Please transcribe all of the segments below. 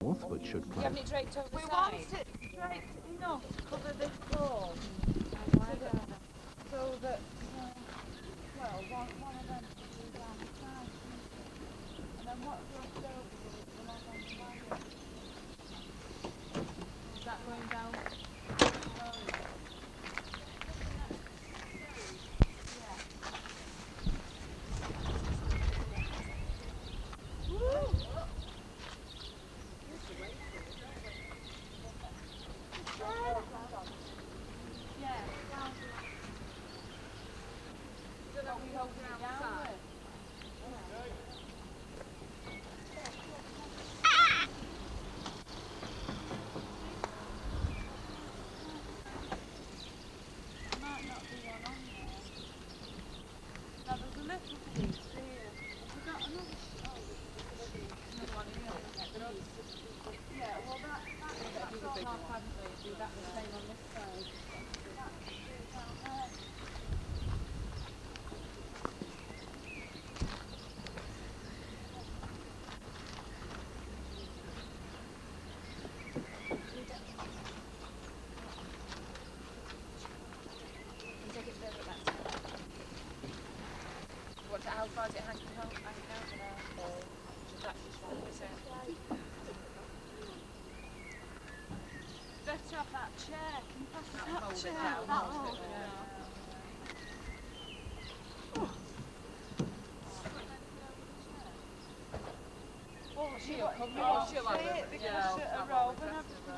but should Do you have it draped over the side? We want it draped enough to cover this door. So that, well, one of them should be down the side, shouldn't it? And then what's left over will belong on the wagon. Is that going down? How far is it hanging out now? Or is that just 1%? Better off that chair. Can you pass that chair? Oh, she'll come in. She'll have it. Because a robe and everything.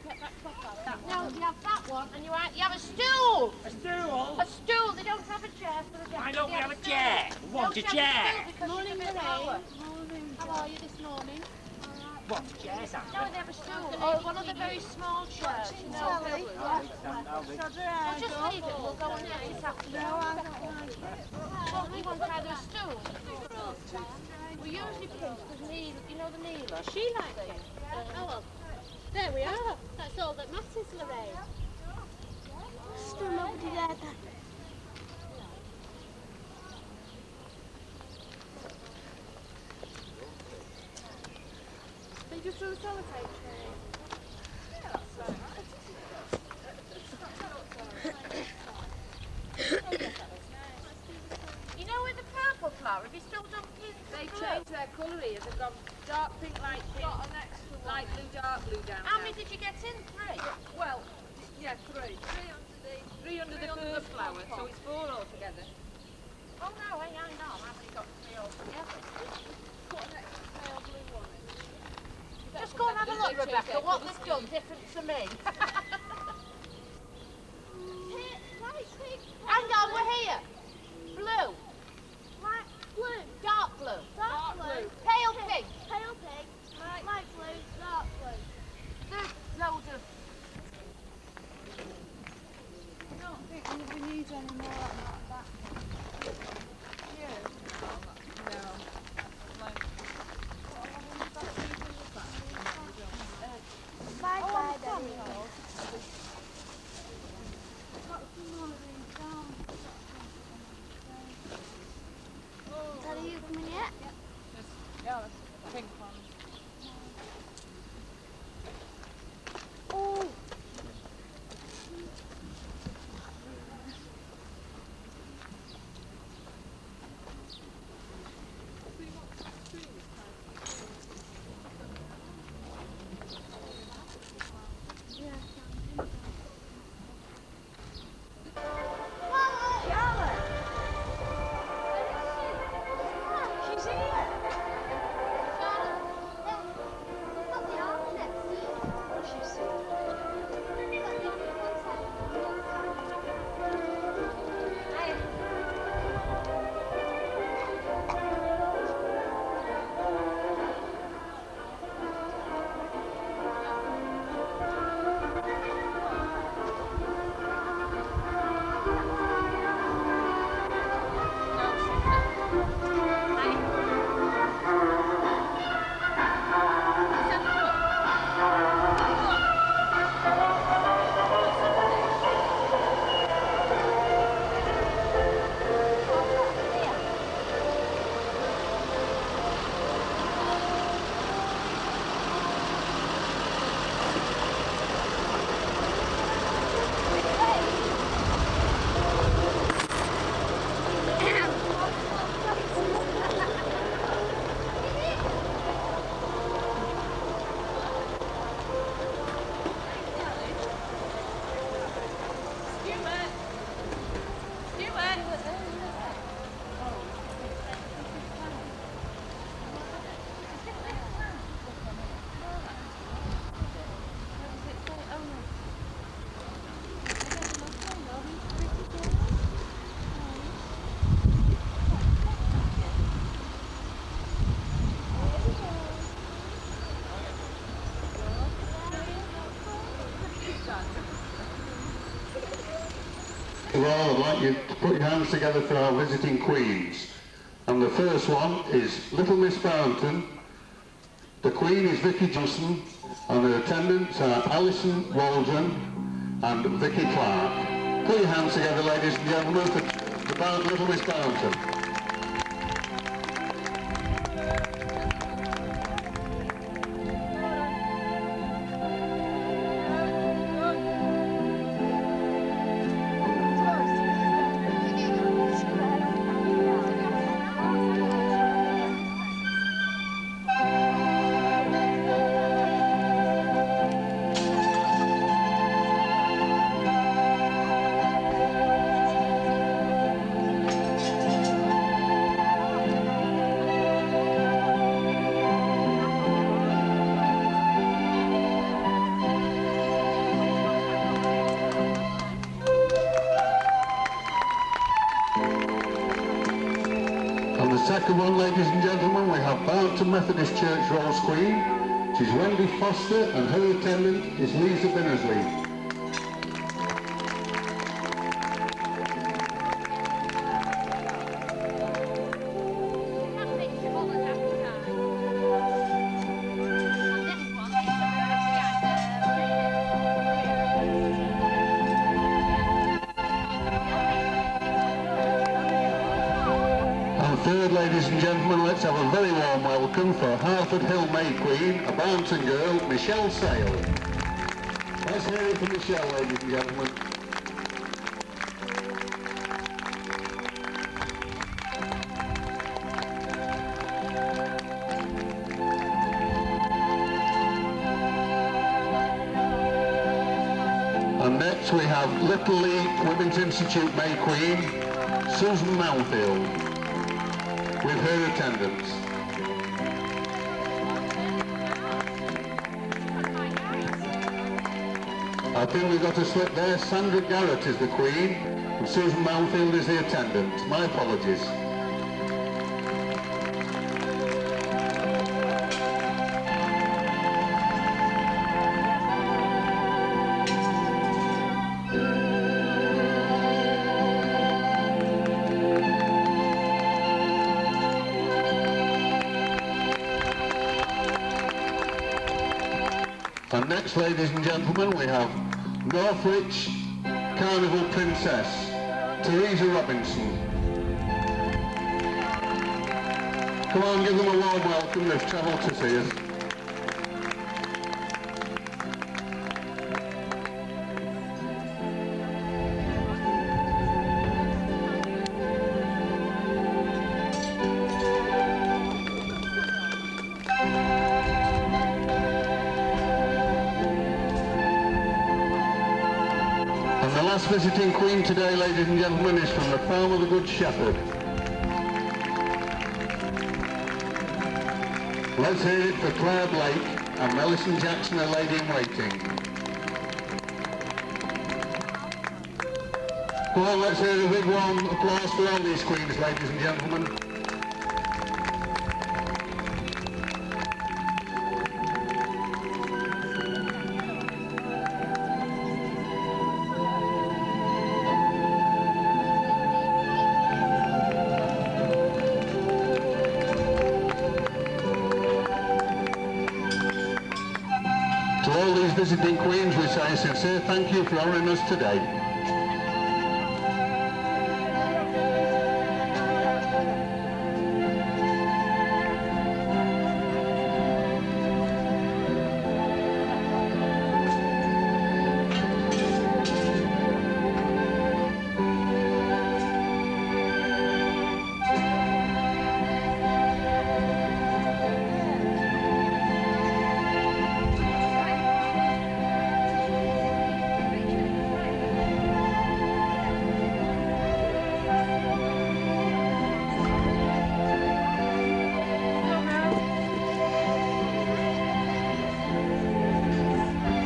Get that top out. No, you have that one, and you have a stool. A stool? A stool. They don't have a chair for the guests. Why don't we have a chair? We want a chair. Morning, Lorraine. How are you this morning? What chairs are No, they have a stool. Oh, one of the very small chairs. You know. Well, just leave it. We'll go and get it afternoon. No, I don't like it. Well, we want either a stool. We usually pinch because Neil, you know the Neela? She likes it. Oh, well. There we are. That's all that matters, Lorraine. Still nobody there then. They just do the sellotape tray. Yeah, that's so nice. You know with the purple flower, have you still done pink? They changed their colour here. They've gone dark pink, light pink, light blue, dark blue down. How many did you get in? 3? Well, yeah, 3. 3 under the first flower, so it's 4 altogether. Oh no, hang on, I've only got 3 altogether. Put an extra pale blue one in. Just go and have a look, Rebecca, what they've done different to me. Hang on, we're here. Blue. Light blue. Dark blue. Dark blue. Pale pink. Pale pink. Light blue. Dark blue. There's loads of... I don't think we need any more like that. Yeah. No. Bye, Daddy. Got some more of these down. Daddy, are you coming yet? Yeah, that's pink one. Oh. Well, I'd like you to put your hands together for our visiting queens. And the first one is Little Miss Barnton. The Queen is Vicky Johnson, and her attendants are Alison Waldron and Vicky Clark. Put your hands together, ladies and gentlemen, for the Little Miss Barnton. Second one, ladies and gentlemen, we have Barnton Methodist Church Rose Queen. She's Wendy Foster, and her attendant is Lisa Binnersley. Third, ladies and gentlemen, let's have a very warm welcome for Harford Hill May Queen, a Barnton girl, Michelle Sale. Let's hear it for Michelle, ladies and gentlemen. And next we have Little League Women's Institute May Queen, Susan Mountfield, with her attendants. I think we've got a slip there. Sandra Garrett is the Queen and Susan Mountfield is the attendant. My apologies. And next, ladies and gentlemen, we have Northwich Carnival Princess, Teresa Robinson. Come on, give them a warm welcome, they've travelled to see us. And the last visiting Queen today, ladies and gentlemen, is from the Farm of the Good Shepherd. Let's hear it for Claire Blake and Melissa Jackson, a lady in waiting. Come on, let's hear a big warm applause for all these Queens, ladies and gentlemen. To all these visiting Queens, we say a sincere thank you for honouring us today.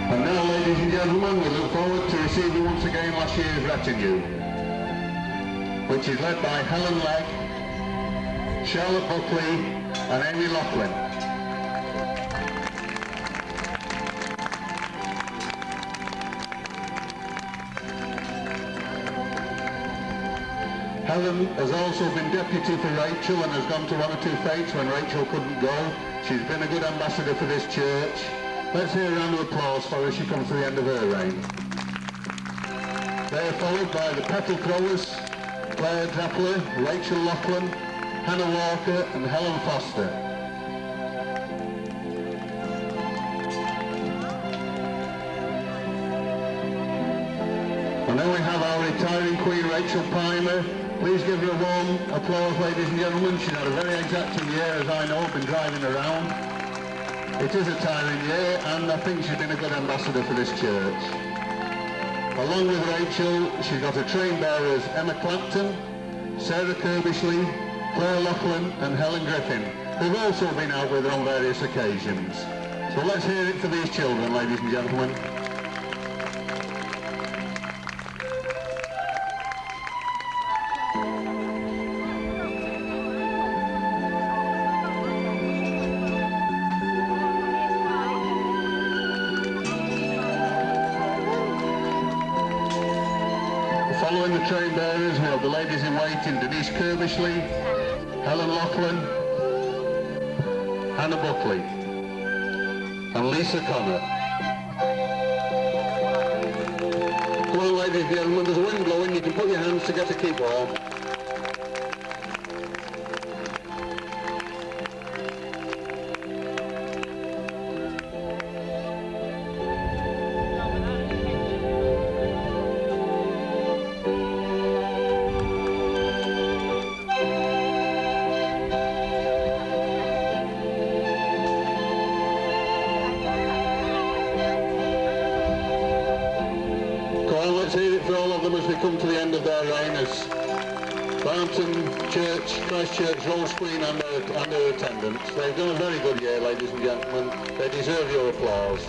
And now, ladies and gentlemen, we look forward to receiving once again last year's retinue, which is led by Helen Legg, Charlotte Buckley and Amy Loughlin. Helen has also been deputy for Rachel and has gone to one or two fetes when Rachel couldn't go. She's been a good ambassador for this church. Let's hear a round of applause for her as she comes to the end of her reign. They are followed by the petal throwers, Claire Drappler, Rachel Lachlan, Hannah Walker and Helen Foster. And then we have our retiring Queen Rachel Pimer. Please give her a warm applause, ladies and gentlemen. She's had a very exacting year, as I know, been driving around. It is a tiring year, and I think she's been a good ambassador for this church. Along with Rachel, she's got her train bearers Emma Clapton, Sarah Kirbishley, Claire Laughlin and Helen Griffin, who've also been out with her on various occasions. So let's hear it for these children, ladies and gentlemen. Following the train bearers, we have the ladies in waiting, Denise Kirbishley, Helen Laughlin, Hannah Buckley, and Lisa Connor. Come on, ladies and gentlemen, there's a wind blowing, you can put your hands together to keep warm. Let's hear it for all of them as we come to the end of their reign as Barnton Church, Christchurch Rose Queen and her attendants. They've done a very good year, ladies and gentlemen. They deserve your applause.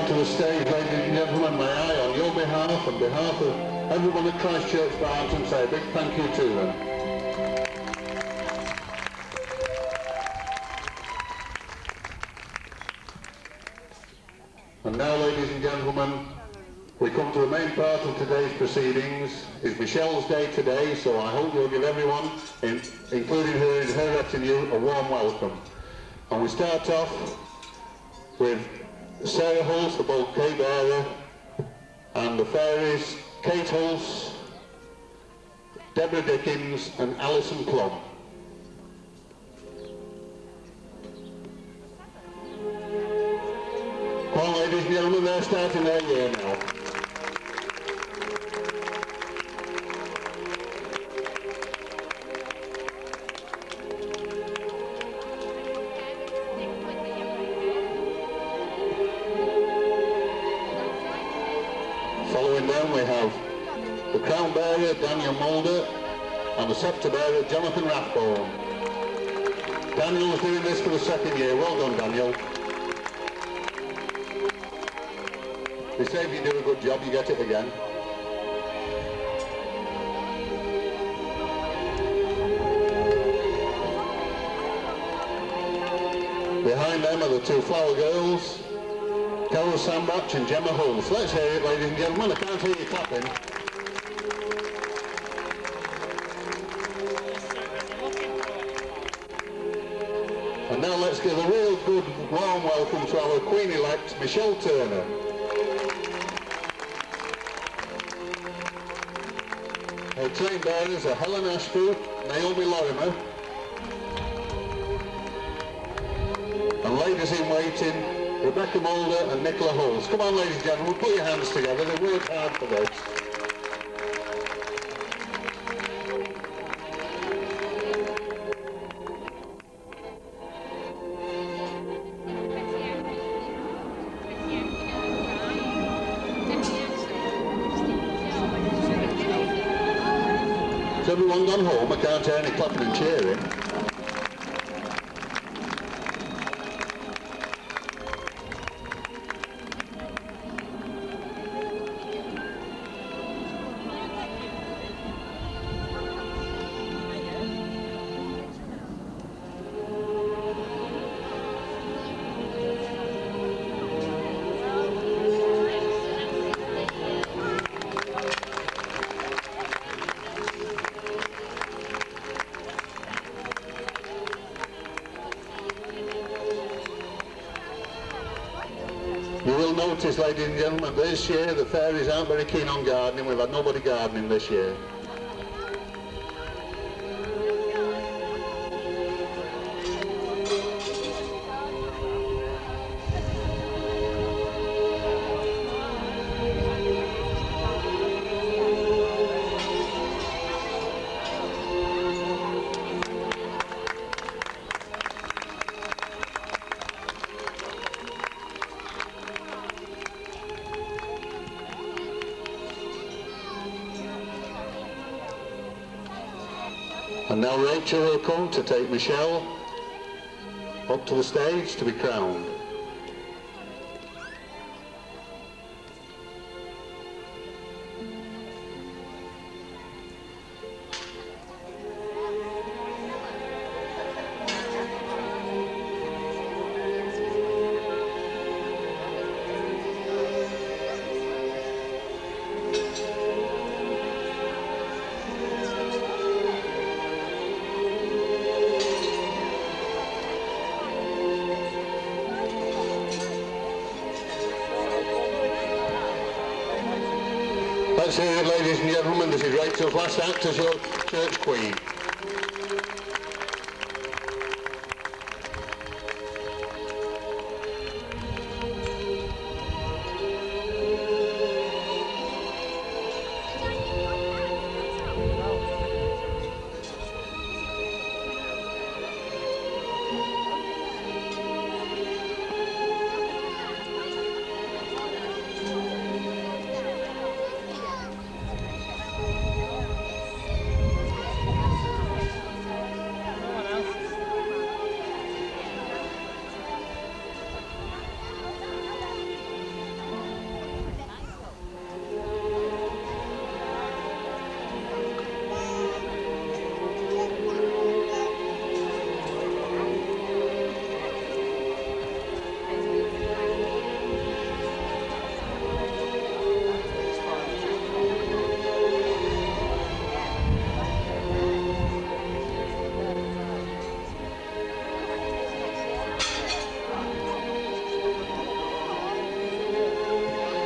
The stage, ladies and gentlemen, may I, on your behalf, on behalf of everyone at Christchurch Barnton, say a big thank you to them. And now, ladies and gentlemen, we come to the main part of today's proceedings. It's Michelle's day today, so I hope you'll give everyone, including her in her retinue, a warm welcome. And we start off with Sarah Hulse, the bouquet bearer, and the fairies Kate Hulse, Deborah Dickens and Alison Plum. Come on, ladies and gentlemen, they're starting their year now. Following them we have the crown bearer Daniel Mulder and the sceptre bearer Jonathan Rathbone. Daniel's doing this for the second year. Well done, Daniel. They say if you do a good job you get it again. Behind them are the two flower girls, Carol Sambach and Gemma Hulse. Let's hear it, ladies and gentlemen. I can't hear you clapping. And now let's give a real good warm welcome to our Queen-elect, Michelle Turner. Her train bearers are Helen Ashby, Naomi Lorimer, and ladies in waiting, Rebecca Mulder and Nicola Hulls. Come on, ladies and gentlemen, put your hands together. They've worked hard for this. Has everyone gone home? I can't hear any clapping and cheering. You will notice, ladies and gentlemen, this year the fairies aren't very keen on gardening. We've had nobody gardening this year. And now Rachel will come to take Michelle up to the stage to be crowned. Let's hear it, ladies and gentlemen. This is Rachel's last act as your church queen.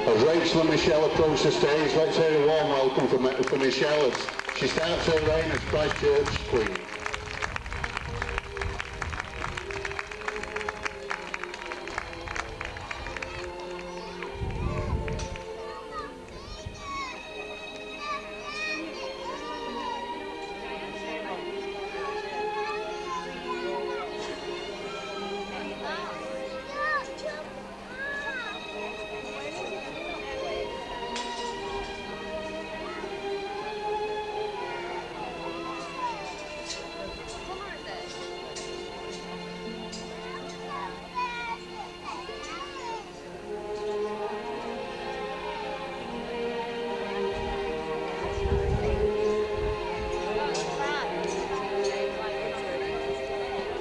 As Rachel and Michelle approach the stage, let's hear a warm welcome for Michelle as she starts her reign as Christchurch Queen.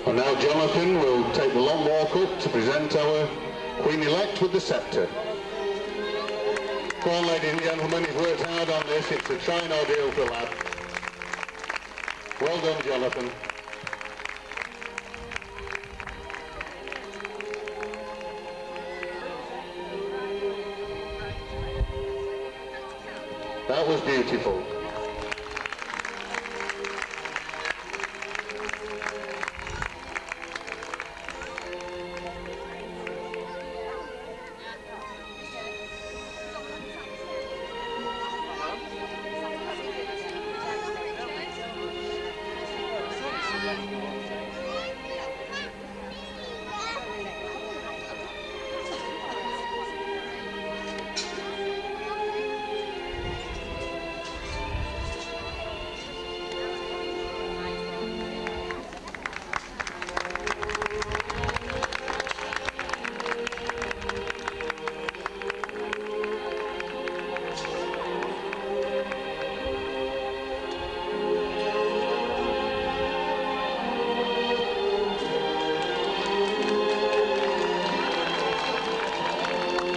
And now Jonathan will take the long walk up to present our Queen-elect with the sceptre. Come on, ladies and gentlemen, he's worked hard on this. It's a trying ordeal for a lad. Well done, Jonathan. That was beautiful.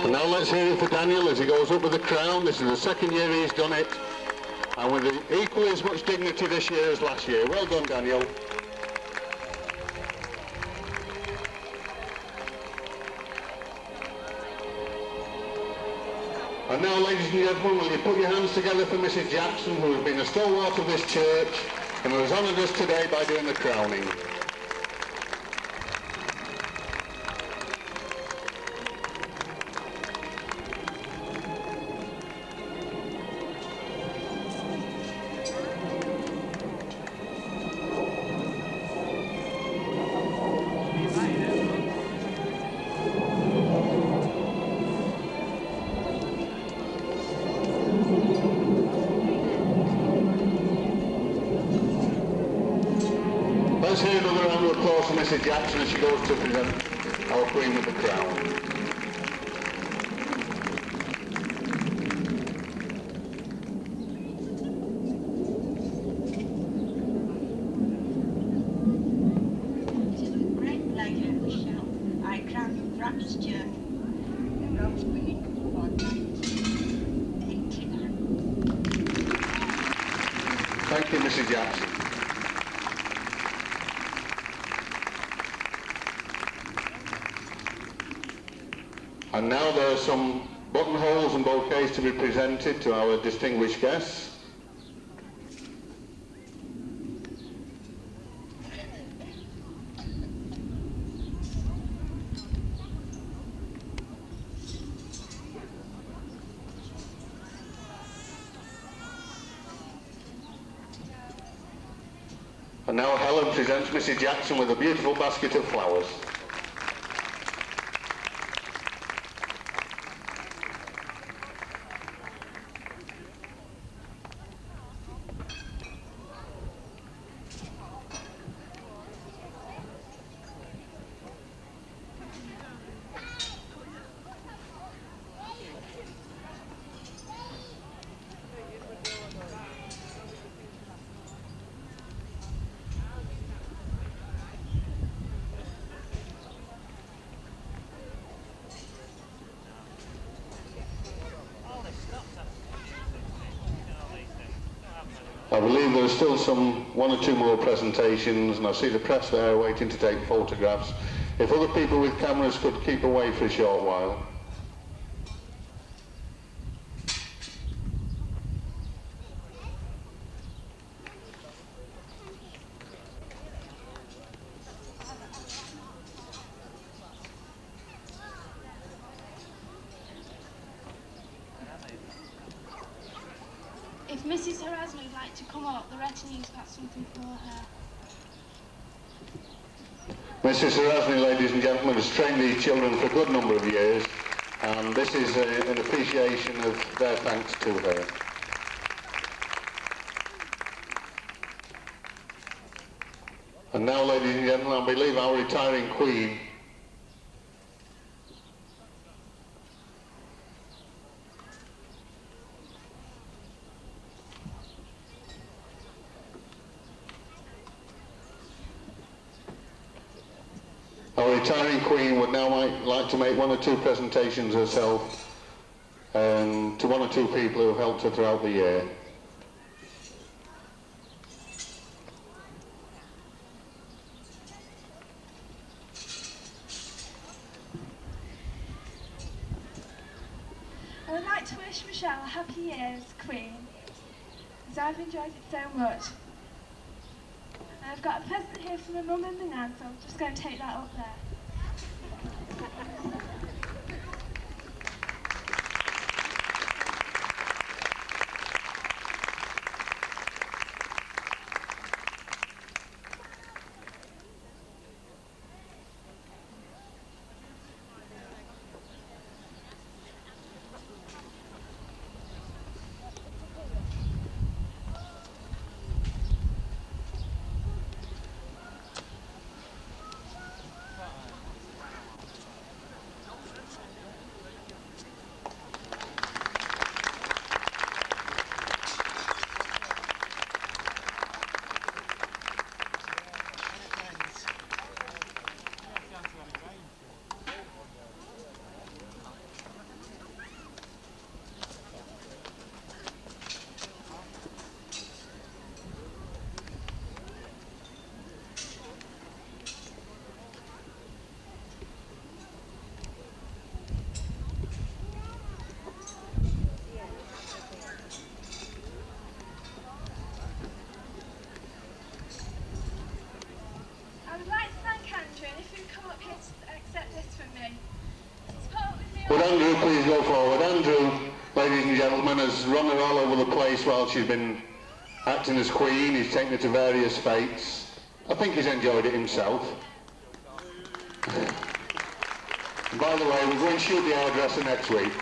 And now let's hear it for Daniel as he goes up with the crown. This is the second year he's done it, and with equally as much dignity this year as last year. Well done, Daniel. And now, ladies and gentlemen, will you put your hands together for Mrs. Jackson, who has been a stalwart of this church and who has honoured us today by doing the crowning. Let's hear another round of applause for Mrs. Jackson as she goes to present our Queen with the crown. It is with great pleasure, Michelle, I crown you Raps Journey, Rose Queen for 1989. Thank you, Mrs. Jackson. And now there are some buttonholes and bouquets to be presented to our distinguished guests. And now Helen presents Mrs. Jackson with a beautiful basket of flowers. I believe there are still one or two more presentations, and I see the press there waiting to take photographs. If other people with cameras could keep away for a short while. If Mrs. Erasmus would like to come up, the retinue's got something for her. Mrs. Erasmus, ladies and gentlemen, has trained these children for a good number of years, and this is an appreciation of their thanks to her. And now, ladies and gentlemen, I believe our retiring Queen would now like to make one or two presentations herself to one or two people who have helped her throughout the year. I would like to wish Michelle Michelle a happy year as Queen, as I've enjoyed it so much. And I've got a present here from my mum and my nan, so I'm just going to take that up there. Would Andrew please go forward? Andrew, ladies and gentlemen, has run her all over the place while she's been acting as Queen. He's taken her to various fetes. I think he's enjoyed it himself. And by the way, we're going to shoot the hairdresser next week.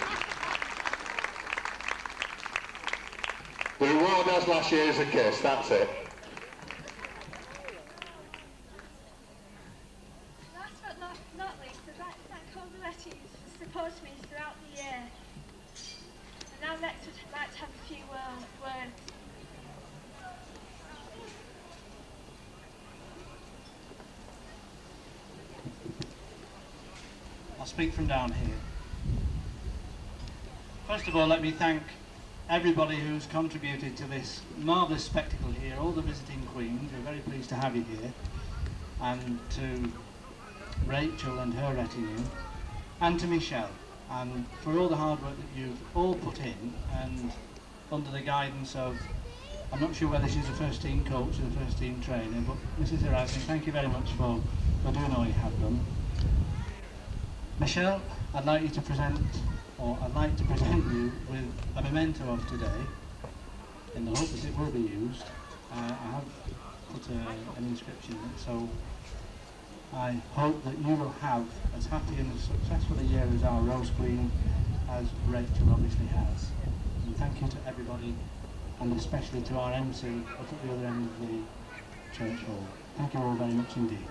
The reward as last year is a kiss, that's it. Last but not least, I'd like to thank all the letties for supporting me throughout the year. And now next I'd like to have a few words. I'll speak from down here. First of all, let me thank everybody who's contributed to this marvellous spectacle here, all the visiting queens. We're very pleased to have you here, and to Rachel and her retinue, and to Michelle, and for all the hard work that you've all put in, and under the guidance of, I'm not sure whether she's a first team coach or a first team trainer, but Mrs. Erasmus, thank you very much for doing all you have done. Michelle, I'd like to present you with a memento of today, in the hope that it will be used. I have put an inscription in it, so I hope that you will have as happy and as successful a year as our Rose Queen as Rachel obviously has. And thank you to everybody, and especially to our MC up at the other end of the church hall. Thank you all very much indeed.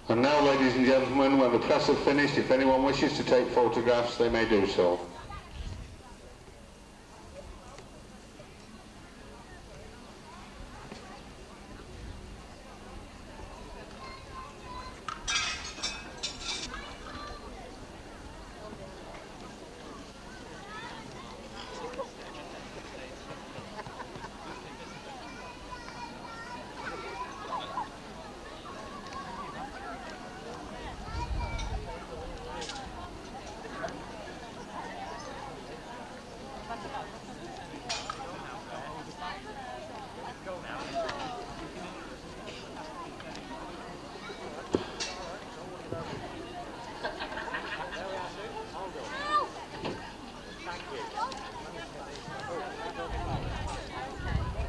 And now, ladies and gentlemen, when the press have finished, if anyone wishes to take photographs, they may do so.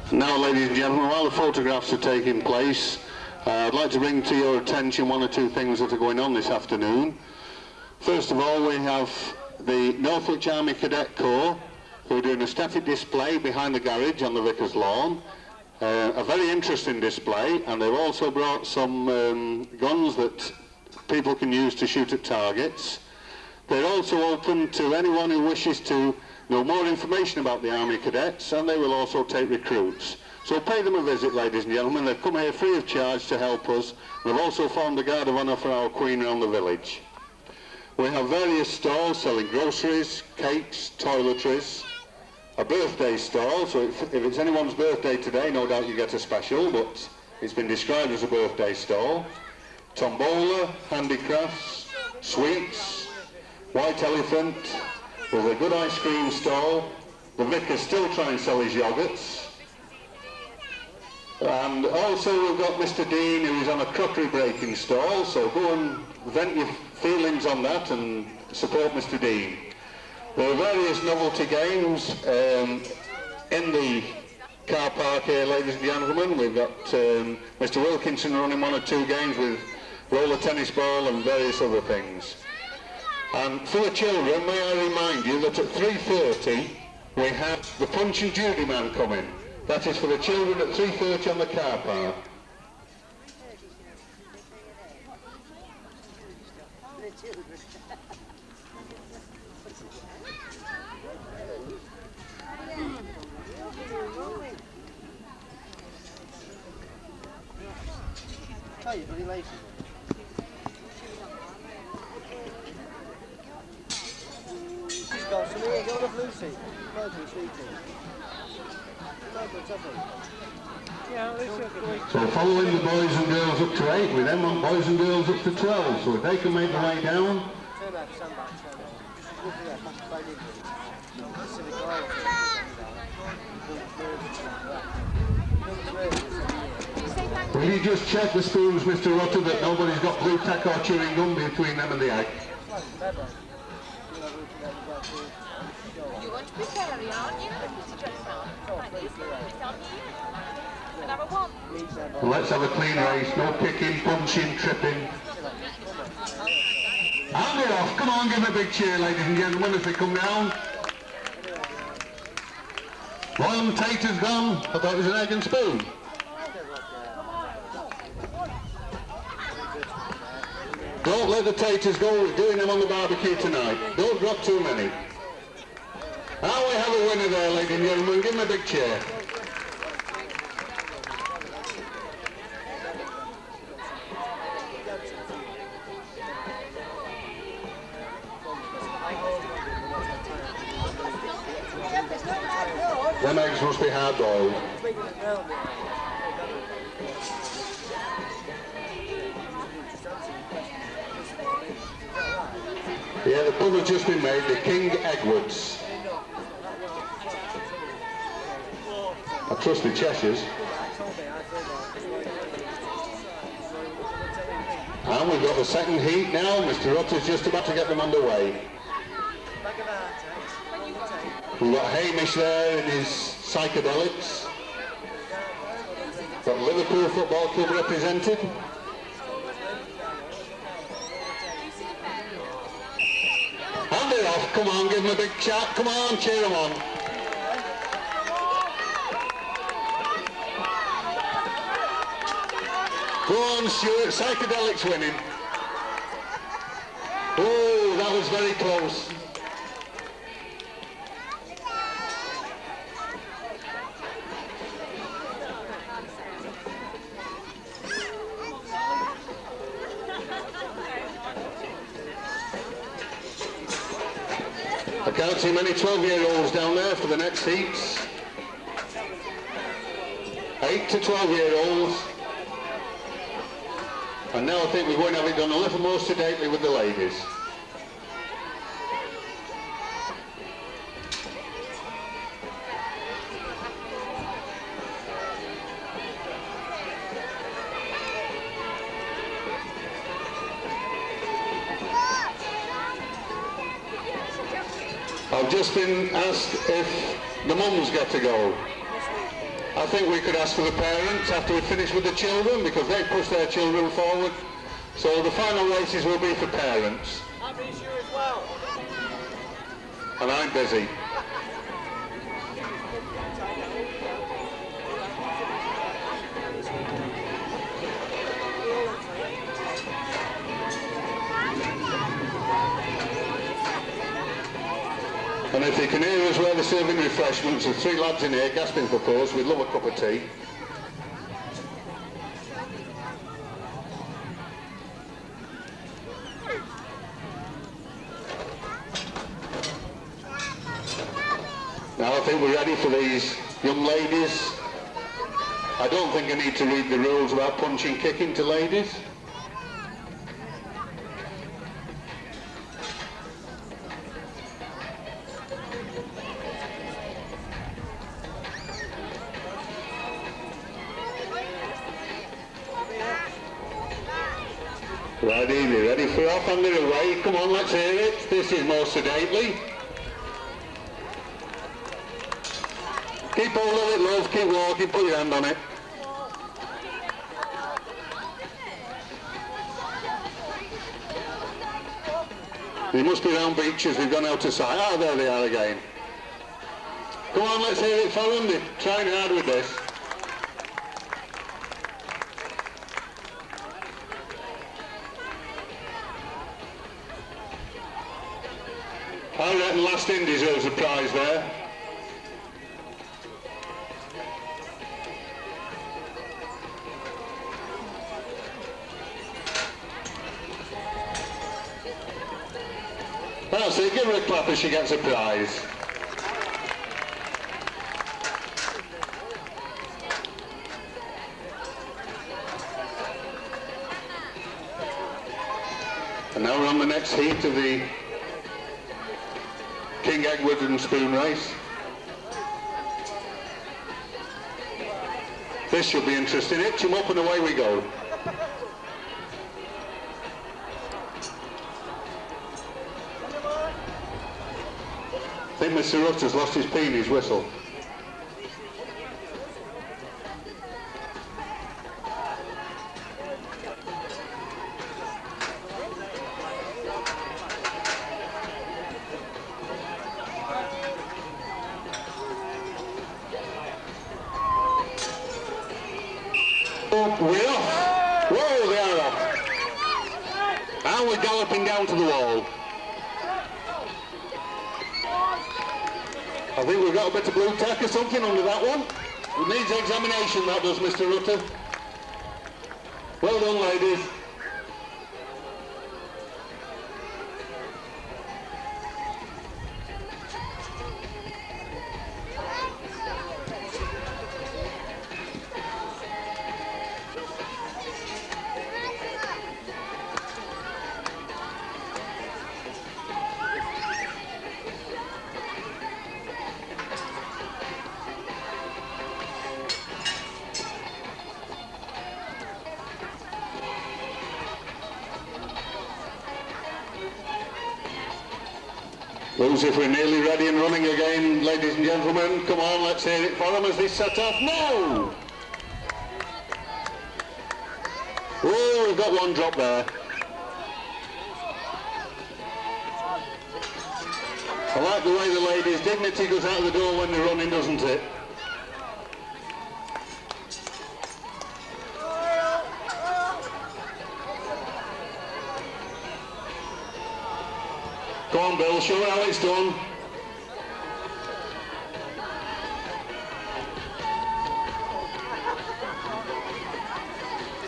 Now, ladies and gentlemen, while the photographs are taking place, I'd like to bring to your attention one or two things that are going on this afternoon. First of all, we have the Northwich Army Cadet Corps, who are doing a static display behind the garage on the Vicar's lawn. A very interesting display, and they've also brought some guns that people can use to shoot at targets. They're also open to anyone who wishes to know more information about the Army Cadets, and they will also take recruits. So pay them a visit, ladies and gentlemen. They've come here free of charge to help us. They've also formed a guard of honour for our Queen around the village. We have various stalls selling groceries, cakes, toiletries, a birthday stall, so if it's anyone's birthday today, no doubt you get a special, but it's been described as a birthday stall. tombola, handicrafts, sweets, white elephant, there's a good ice cream stall, the vicar's still trying to sell his yogurts, and also we've got Mr. Dean, who's on a crockery breaking stall, so go and vent your feelings on that and support Mr. Dean. There are various novelty games in the car park here, ladies and gentlemen. We've got Mr. Wilkinson running 1 or 2 games with roller tennis ball and various other things. And for the children, may I remind you that at 3:30 we have the Punch and Judy man coming. That is for the children at 3:30 on the car park. Tell you, bloody lazy. She's got some here, go to Lucy. Go to sweetie. So following the boys and girls up to 8, we then want boys and girls up to 12, so if they can make their way down. Will you just check the spoons, Mr. Rutter, that nobody's got blue tack or chewing gum between them and the egg? You want to be fairy, aren't you? Put your dress on. Like this. It's on here. And have a one. Well, let's have a clean race, no kicking, punching, tripping. Hand it off, come on, give them a big cheer, ladies and gentlemen, as they come down. One tater's gone, I thought it was an egg and spoon. Don't let the taters go, we're doing them on the barbecue tonight. Don't drop too many. Now we have a winner there, ladies and gentlemen, give them a big cheer. Them eggs must be hard boiled. Yeah, the pub has just been made, the King Edwards. I trust the Cheshires. And we've got the second heat now. Mr. Rutter's just about to get them underway. We've got Hamish there in his psychedelics. Got Liverpool Football Club represented. Hand it off, come on, give them a big chat, come on, cheer them on. Go on, Stuart, psychedelics winning. Oh, that was very close. I can't see many 12-year-olds down there for the next heats. 8 to 12-year-olds. And now I think we're going to have it done a little more sedately with the ladies. I've just been asked if the mums get to go. I think we could ask for the parents after we finish with the children, because they push their children forward. So the final races will be for parents. That means you as well. And I'm busy. And if you can hear us where they're serving refreshments, there's 3 lads in here gasping for pause, we'd love a cup of tea. Now I think we're ready for these young ladies. I don't think I need to read the rules about punching kicking to ladies. Right, Evie, ready for off and away? Come on, let's hear it. This is more sedately. Keep hold of it, love. Keep walking. Put your hand on it. They must be round beaches. We've gone out to sight. Ah, there they are again. Come on, let's hear it for them. They're trying hard with this. I reckon Last Inn deserves a prize there. That's it, give her a clap if she gets a prize. And now we're on the next heat of the King Edward and Spoon race. This should be interesting. Hitch him up and away we go. I think Mr. Rutter's lost his pee in his whistle. We're off. Whoa, they are off. And we're galloping down to the wall. I think we've got a bit of blue tack or something under that one. It needs examination, that does, Mr. Rutter. Well done, ladies. Lose if we're nearly ready and running again, ladies and gentlemen. Come on, let's hear it for them as they set off. No! Oh, we've got one drop there. I like the way the ladies' dignity goes out of the door when they're running, doesn't it? Go on, Bill, show her how it's done.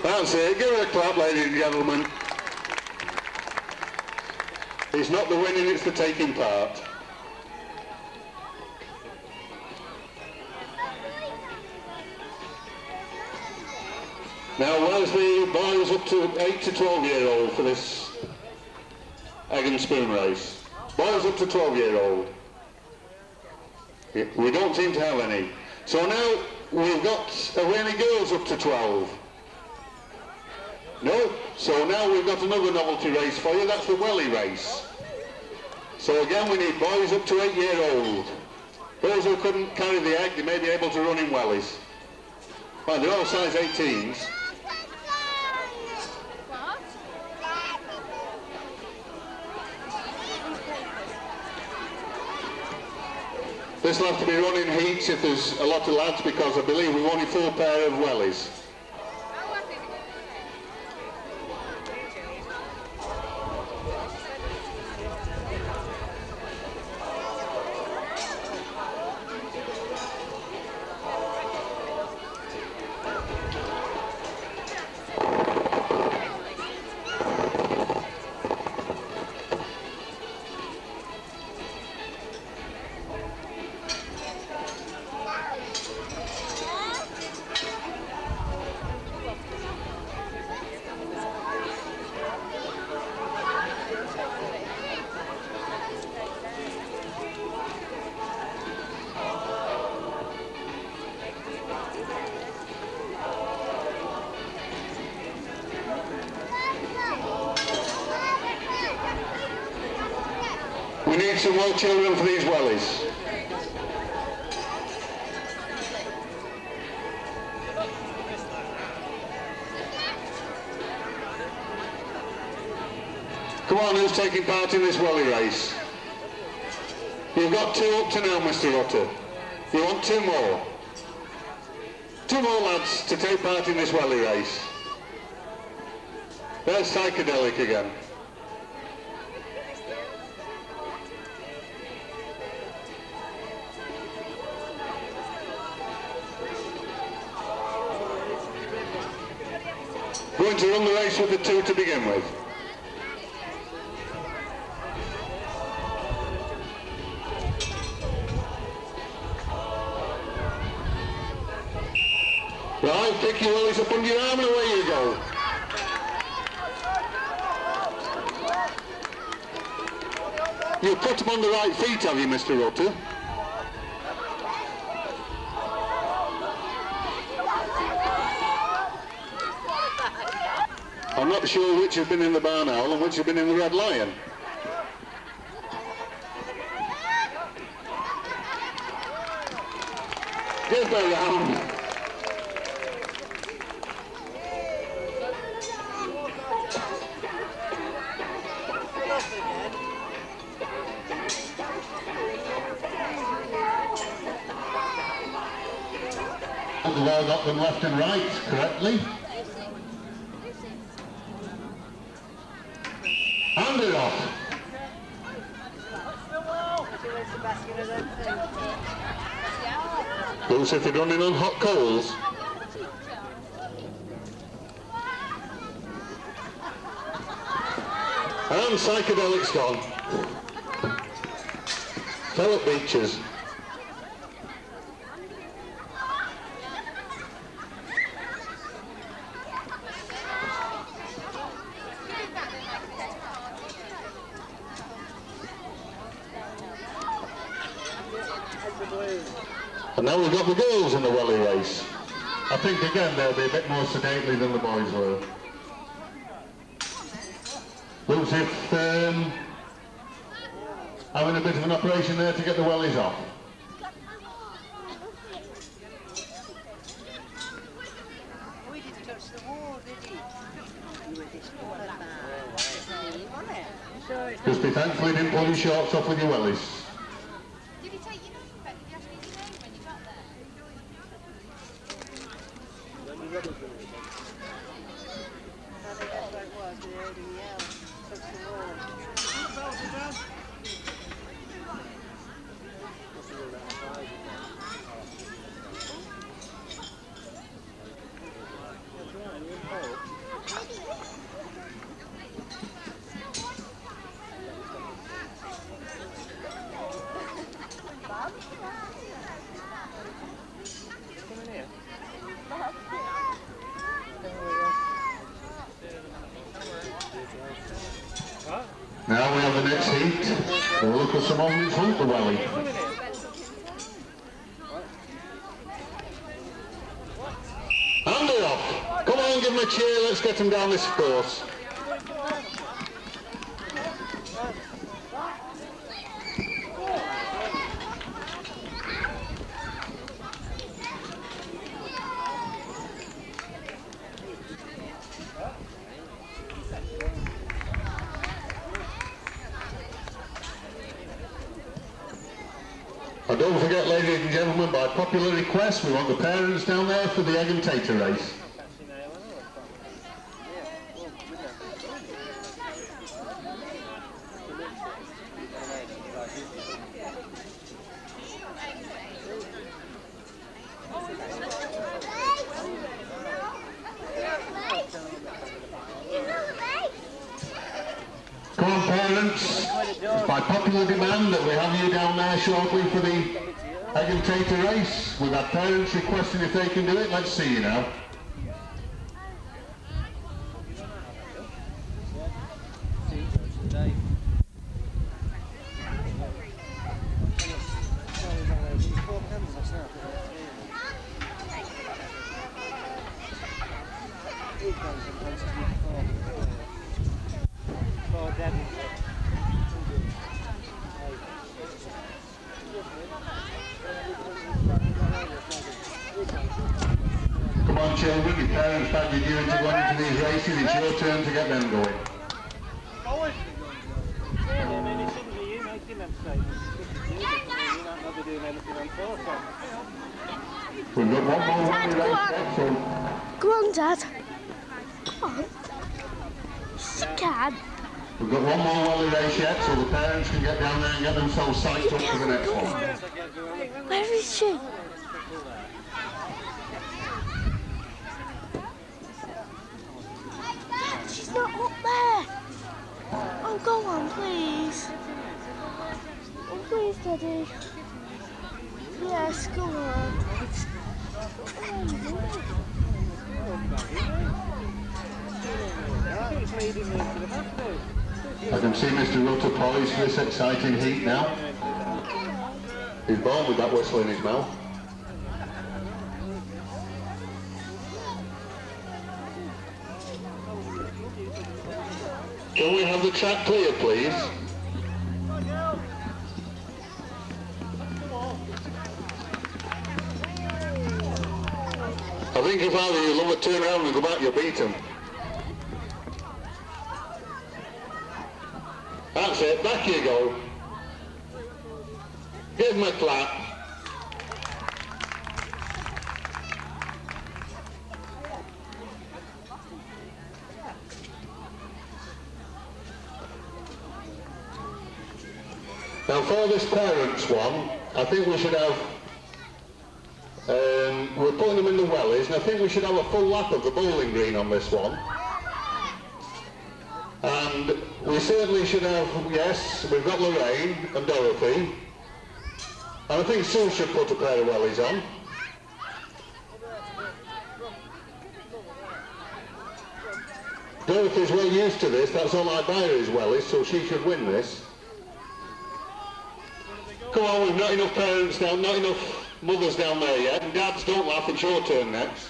That's it, give her a clap, ladies and gentlemen. It's not the winning, it's the taking part. Now, where's the boys up to 8 to 12-year-old for this egg and spoon race? Boys up to 12-year-old. We don't seem to have any. So now we've got, have we any girls up to 12? No? So now we've got another novelty race for you, that's the welly race. So again we need boys up to 8-year-old. Those who couldn't carry the egg, they may be able to run in wellies. Well, they're all size 18s. This will have to be run in heats if there's a lot of lads, because I believe we've only 4 pair of wellies. need some more children for these wellies. Come on, who's taking part in this welly race? You've got 2 up to now, Mr. Rutter. You want 2 more? 2 more lads to take part in this welly race. There's Psychedelic again. Going to run the race with the 2 to begin with. Right, pick your wellies up under your arm and away you go. You put them on the right feet, have you, Mr. Rutter? I'm not sure which has been in the Barn Owl and which has been in the Red Lion. Give her round. They've all got them left and right correctly. Hand it off. Looks if they're running on hot coals. And Psychedelic's gone. Philip Beaches. And now we've got the girls in the welly race. I think again they'll be a bit more sedately than the boys were. Looks if having a bit of an operation there to get the wellies off. We didn't touch the wall, did he? You were disqualified. Just be thankful you didn't pull your shorts off with your wellies. Did he take your name back? Did he ask you your name when you got there? I think that's what it was, we heard him yell. Touch the wall. Now we have the next heat. We'll look at some orange hunt the welly. Hand it off. Come on, give them a cheer. Let's get them down this course. And don't forget, ladies and gentlemen, by popular request, we want the parents down there for the egg and tater race. Come on, parents. It's by popular demand that we have you down there shortly for the egg and tater race. We've had parents requesting if they can do it. Let's see you now. parents badgered you into going into these races, it's your turn to get them going. I mean, it shouldn't be you making them statements. You're not doing anything on force. We've got one more rally race yet, so... Go on, Dad. Come on. Yes, you can. We've got one more rally race yet, so the parents can get down there and get themselves psyched up for the next one. Where is she? Dad, she's not up there. Oh, go on, please. Oh, please, Daddy. Yes, go on. I can see Mr. Rutter poised for this exciting heat now. He's born with that whistle in his mouth. Can we have the track clear, please? I think if either you love a turn around and go back, you'll beat him. That's it, back you go. Give him a clap. Now for this parents one, I think we should have, we're putting them in the wellies, and I think we should have a full lap of the bowling green on this one. And we certainly should have, yes, we've got Lorraine and Dorothy. And I think Sue should put a pair of wellies on. Dorothy's well used to this, that's all I buy her is wellies, so she should win this. Come on, we've not enough parents down, not enough mothers down there yet. And dads, don't laugh, it's your turn next.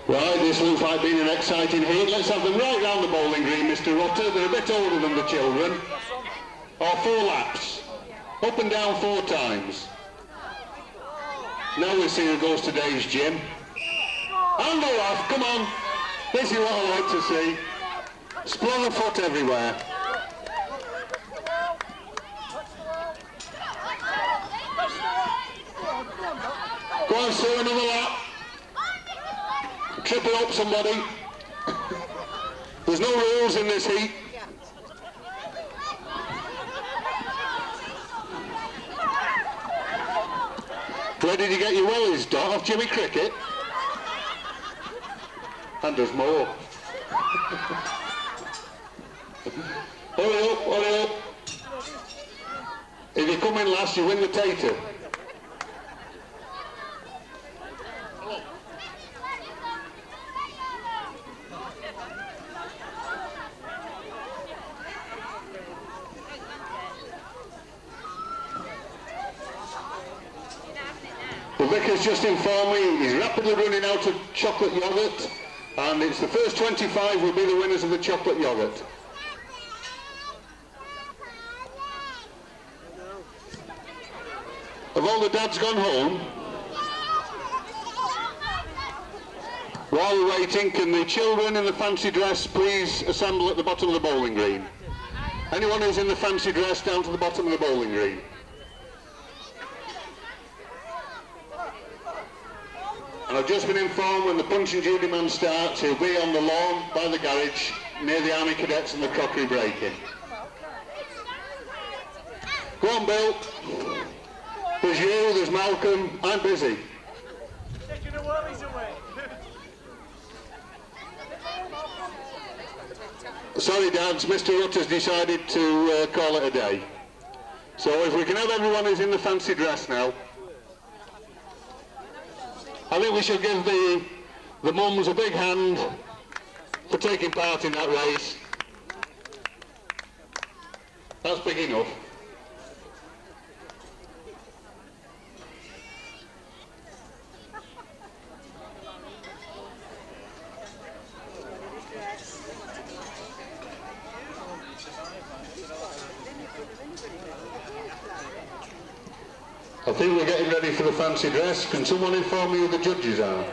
Right, this looks like being an exciting heat. Let's have them right round the bowling green, Mr. Rutter. They're a bit older than the children. Or 4 laps. Up and down 4 times. Now we see who goes to Dave's gym. Handle off, come on. This is what I like to see. Splon of foot everywhere. Go on, Sue, another lap. Triple up somebody. There's no rules in this heat. Ready to get your wellies, Dot, off Jimmy Cricket? And there's more. Hurry up, hurry up. If you come in last, you win the tater. The vicar's just informed me he's rapidly running out of chocolate yoghurt, and it's the first 25 will be the winners of the chocolate yoghurt. Have all the dads gone home? While we're waiting, can the children in the fancy dress please assemble at the bottom of the bowling green? Anyone who's in the fancy dress down to the bottom of the bowling green. And I've just been informed when the Punch and Judy man starts, he'll be on the lawn by the garage near the Army Cadets and the crockery breaking. Go on, Bill. There's you, there's Malcolm. I'm busy. Taking the worries away. sorry Dads, Mr. Rutter's decided to call it a day. So if we can have everyone who's in the fancy dress now. I think we should give the mums a big hand for taking part in that race. That's big enough. I think we're getting ready for the fancy dress. Can someone inform me who the judges are?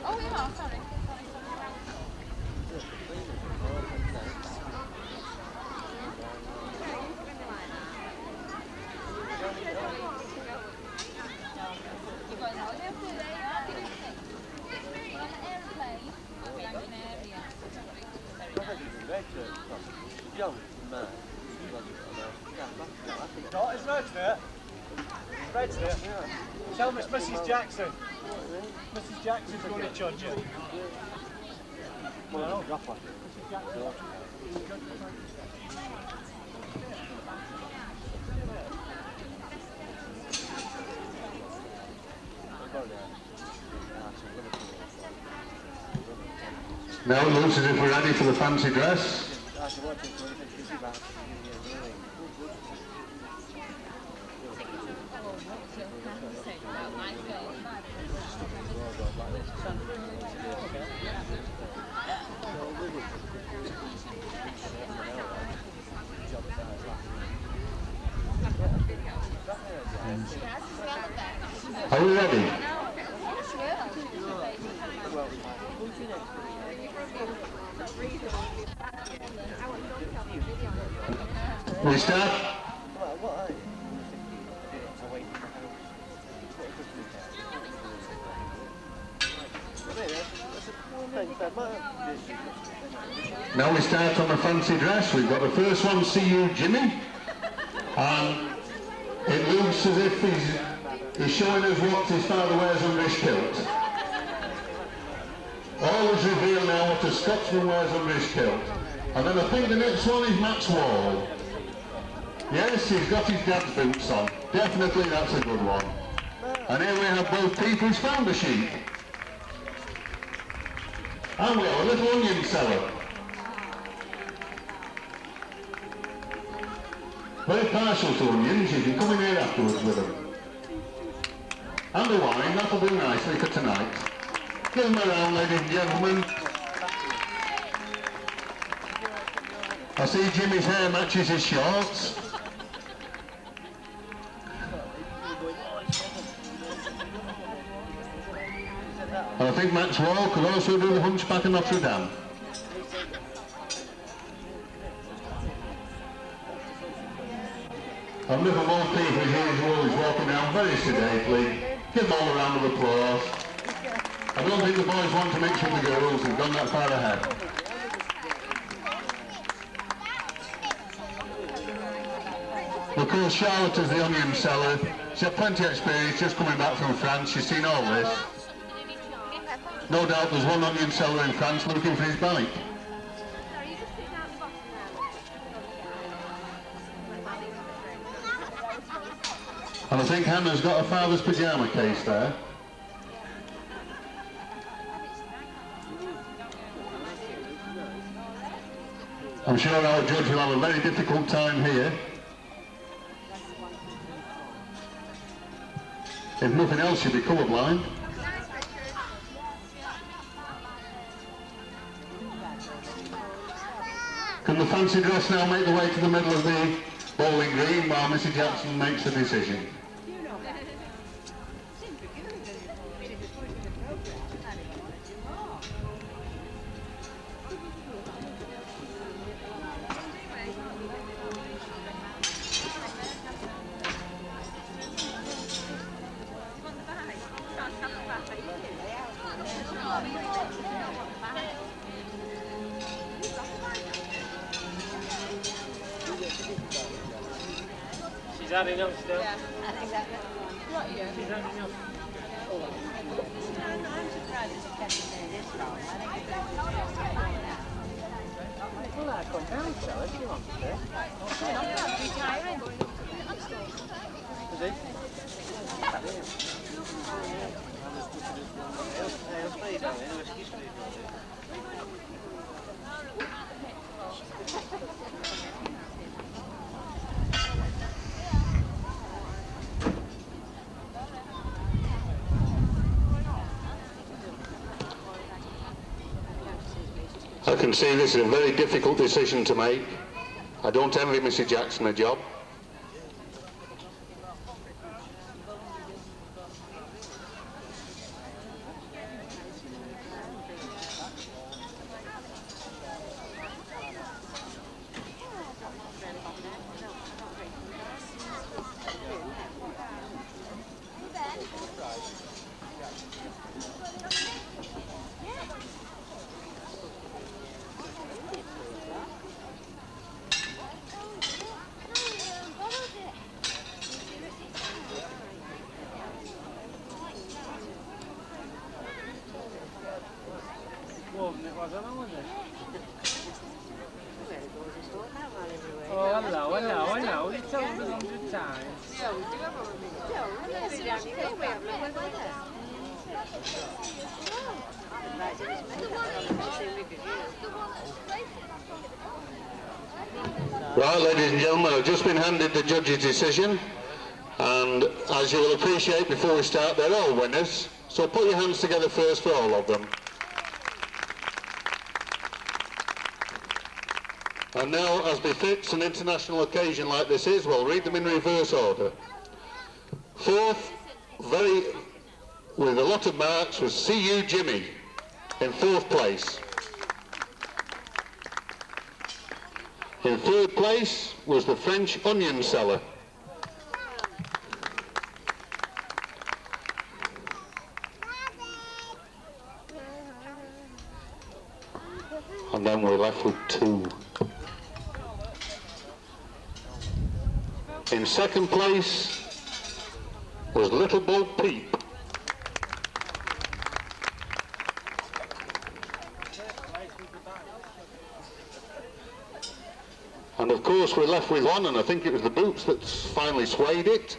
Oh, yeah, sorry. No, it's red there. Red's there. Tell them it's Mrs. Jackson. Mrs. Jackson's going to judge you. No. Mrs. Jackson. Now it looks as if we're ready for the fancy dress. Are we ready? We start. Now we start on the fancy dress. We've got the first one, See You Jimmy. And it looks as if he's showing us what his father wears under his kilt. Always reveal now what a Scotsman wears under his kilt. And then I think the next one is Max Wall. Yes, he's got his dad's boots on. Definitely that's a good one. And here we have both people's founder sheep. And we have a little onion seller. Very partial to onions, you can come in here afterwards with them. And the wine, that'll do nicely for tonight. Give them a round, ladies and gentlemen. I see Jimmy's hair matches his shorts. And I think Max Wall could also do the Hunchback of Notre Dame. And little old people as usual is walking down very sedately. Give them all a round of applause. I don't think the boys want to mix with the girls, they've gone that far ahead. Of course, Charlotte is the onion seller. She's had plenty of experience just coming back from France. She's seen all this. No doubt there's one onion seller in France looking for his bike. And I think Hannah's got her father's pyjama case there. I'm sure our judge will have a very difficult time here. If nothing else, she'll be colourblind. Can the fancy dress now make the way to the middle of the bowling green while Mrs. Jackson makes the decision? that enough still? Yeah, I think that was one. Not you. Is that enough? I'm surprised it's kept it there this long. I think it's going now. Well, I come down, so if you want to. I'm retiring. Is he? He'll play down there, he'll excuse me. I can see this is a very difficult decision to make. I don't envy Mrs. Jackson a job. Oh, hello. You told me 100 times. Right, ladies and gentlemen, I've just been handed the judge's decision, and as you will appreciate before we start, they're all winners, so put your hands together first for all of them. And now, as befits an international occasion like this is, we'll read them in reverse order. Fourth, with a lot of marks, was C.U. Jimmy in 4th place. In 3rd place was the French onion seller. And then we're left with 2. In 2nd place was Little Bo Peep. And of course we're left with one, and I think it was the boots that finally swayed it.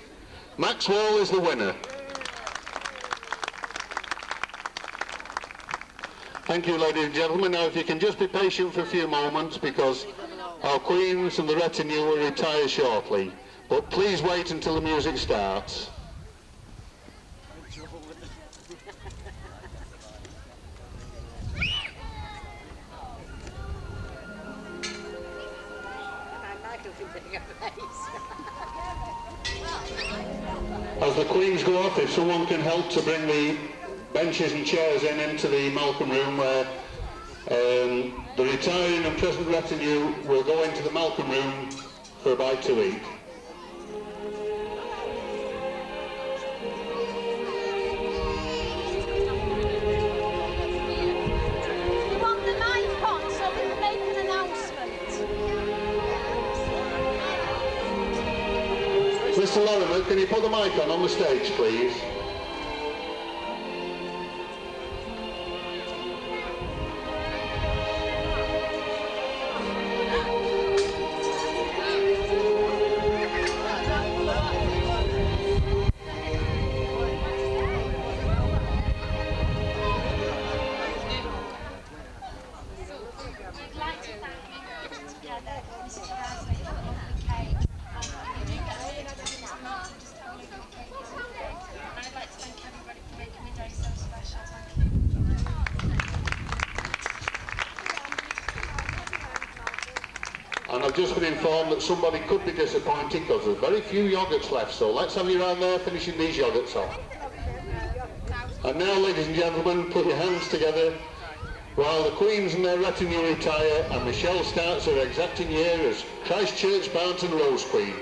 Maxwell is the winner. Thank you, ladies and gentlemen. Now if you can just be patient for a few moments, because our queens and the retinue will retire shortly. But please wait until the music starts. As the queens go off, if someone can help to bring the benches and chairs into the Malcolm room, where the retiring and present retinue will go into the Malcolm room for a bite to eat. Mr. Lorimer, can you put the mic on the stage, please? And I've just been informed that somebody could be disappointed because there's very few yogurts left, so let's have you around there finishing these yogurts off. And now, ladies and gentlemen, put your hands together while the queens and their retinue retire and Michelle starts her exacting year as Christchurch Barnton Rose Queen.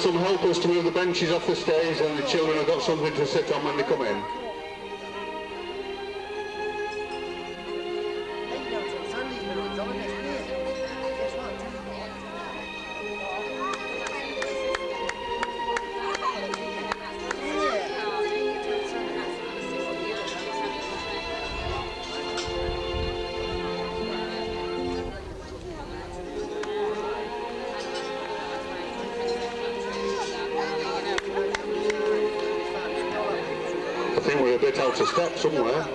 some helpers to move the benches off the stage, and the children have got something to sit on when they come in. I think we're a bit out of step somewhere.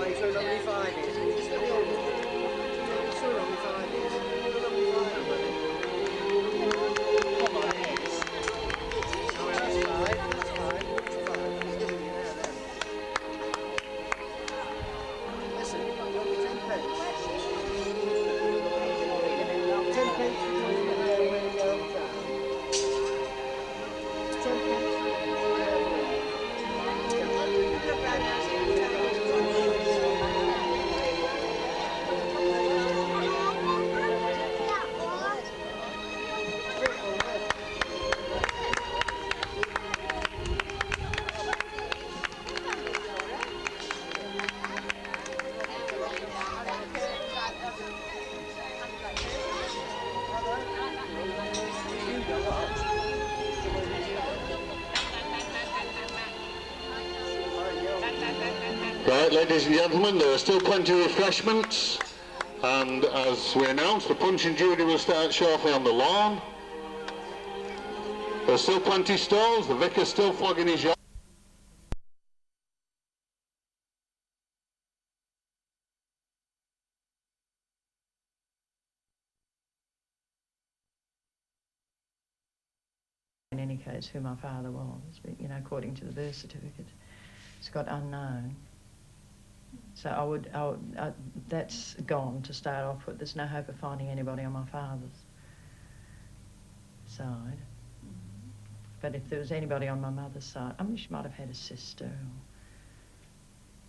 Right, ladies and gentlemen, there are still plenty of refreshments, and as we announced, the Punch and Judy will start shortly on the lawn. There's still plenty of stalls, the vicar's still flogging his yard. In any case, who my father was, but, you know, according to the birth certificate, it's got unknown. So that's gone to start off with. There's no hope of finding anybody on my father's side. But if there was anybody on my mother's side, I mean, she might have had a sister or